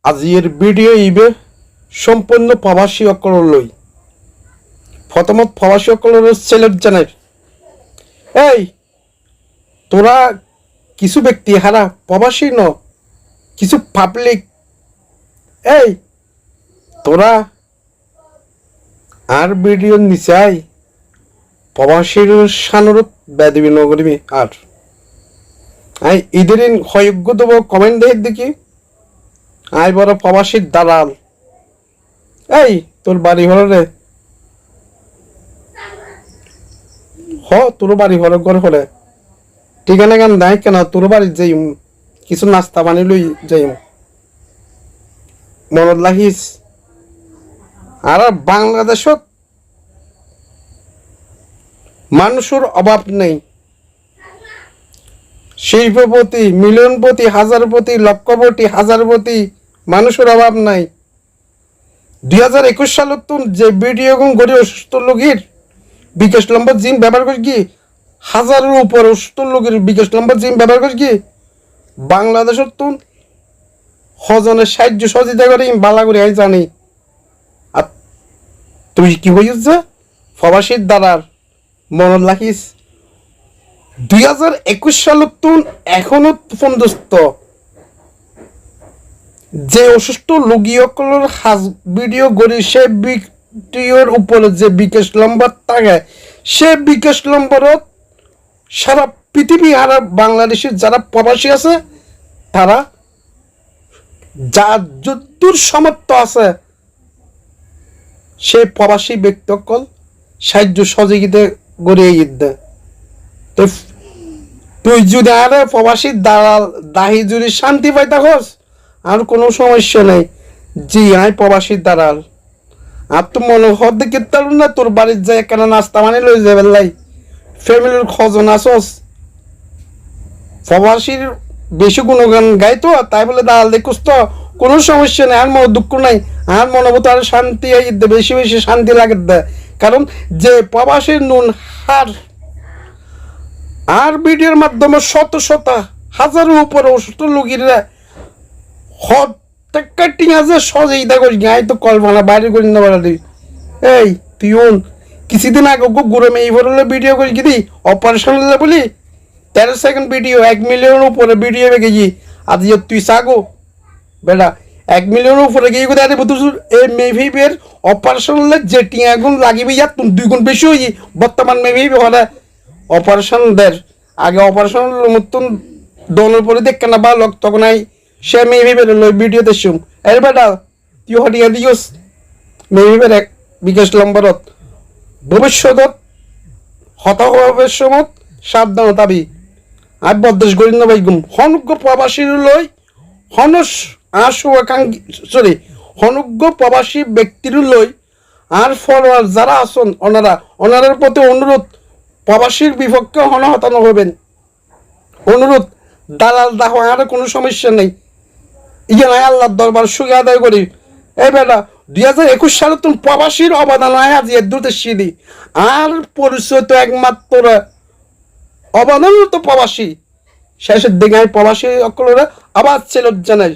আজির video ইবে সম্পূর্ণ প্রবাসী অকলই প্রথমত প্রবাসী অকলের ছেলের জানের এই তোরা কিছু ব্যক্তি হারা প্রবাসী ন কিছু পাবলিক এই তোরা আর ভিডিও নিচাই প্রবাসীর সানুরূপ বেদিবি নগরী আর আই ইদিন হয়োগ্য দেব কমেন্ট দেখি আই বড় প্রবাসীর দালাল এই তোর বাড়ি ঘর রে তোর বাড়ি ঘর হলে ঠিকানা গান নাই কেন তোর বাড়ি যাই কিছু নাস্তা বানি লই যাই মনত রাখিস আর বাংলাদেশত মানুষের অভাব নেই শিল্পপতি মিলিয়নপতি হাজারপতি লক্ষপতি হাজারপতি মানুষের অভাব নাই 2021 সালত যে ভিডিও গড়ি অসুস্থ লোকের বিকাশ নম্বর জিম ব্যবহার করি কি হাজারের উপর অসুস্থ লোকের বিকাশ নম্বর জিম ব্যবহার করি কি বাংলাদেশের হজনের সাহায্য সহযোগিতা করে বালা করে আই জানি আর তুই কি হইস প্রবাসীর দ্বারার মনত রাখিস 2021 সালত এখনো পর্যন্ত যে অসুস্থ রোগীসকলের ভিডিও গড়ি সে ভিডিওর উপরে যে বিকাশ নম্বর থাকে সে বিকাশ নম্বরত সারা পৃথিবী আর বাংলাদেশের যারা প্রবাসী আছে তারা যার যদ্দূর সামর্থ্য আছে সে প্রবাসী ব্যক্তিসকল সাহায্য সহযোগিতা গড়িয়ে দেয় তো তুই যদি আরে প্রবাসী দালাল দাহি যদি শান্তি পাই থাকস আর কোনো সমস্যা নেই জি আই প্রবাসীর দালাল আর তো মনে হদ দেখে না তোর বাড়ির যায় কেন নাস্তা মানে লই যাবে লাই ফ্যামিলির খজন আসস প্রবাসীর বেশি গুণগান গাই তো তাই বলে দালাল দেখুস তো কোনো সমস্যা নেই আর মনে দুঃখ নাই আর মনে হতো আর শান্তি বেশি বেশি শান্তি লাগে দেয় কারণ যে প্রবাসীর নুন হার আর ভিডিওর মাধ্যমে শত শত হাজারের উপরে অসুস্থ লোকেরা কাটিং আছে সহযোগিতা করি গাই তো কল্পনা বাইরে করি না বাড়ি এই তুই কিছুদিন আগে গরমে এই ভরলে ভিডিও করি কি অপারেশন বলি 13 সেকেন্ড ভিডিও 1 মিলিয়নের উপরে ভিডিও গেছি আজ তুই সাগো বেটা 1 মিলিয়নের উপরে গিয়ে কোথায় এই মেভিবের অপারেশন হলে যে টিয়া গুণ লাগিবি যা তুমি 2 গুণ বেশি হয়ে বর্তমান মেভিবে হলে অপারেশন দের আগে অপারেশন মতন দনের পরে দেখ না বা লোক তখন আই সে মেভিবের ভিডিও দেখছুম এর বেটা তুই হটিয়া দিস মেভিবের এক বিকাশ নম্বরত ভবিষ্যতত হতাহবের সময় সাবধানতাবি আর বদ্দেশ গড়ি না বাইগুম হনুজ্ঞ প্রবাসীর লই হনস আশুকাঙ্ক্ষী হনুজ্ঞ প্রবাসী ব্যক্তির লই আর ফলোয়ার যারা আসন ওনারার প্রতি অনুরোধ প্রবাসীর বিপক্ষে হতানো হবেন অনুরোধ দালাল দাহ আর কোনো সমস্যা নেই ইয়ে আল্লাহর দরবার সুখে আদায় করি এই বেটা 2021 সালে তুমি প্রবাসীর অবদান হয় আজ এর দুটো সিঁড়ি আর পরিচয় তো একমাত্র অবদান তো প্রবাসী শেষের দিকে আমি প্রবাসী অকলরা আবার ছিল জানাই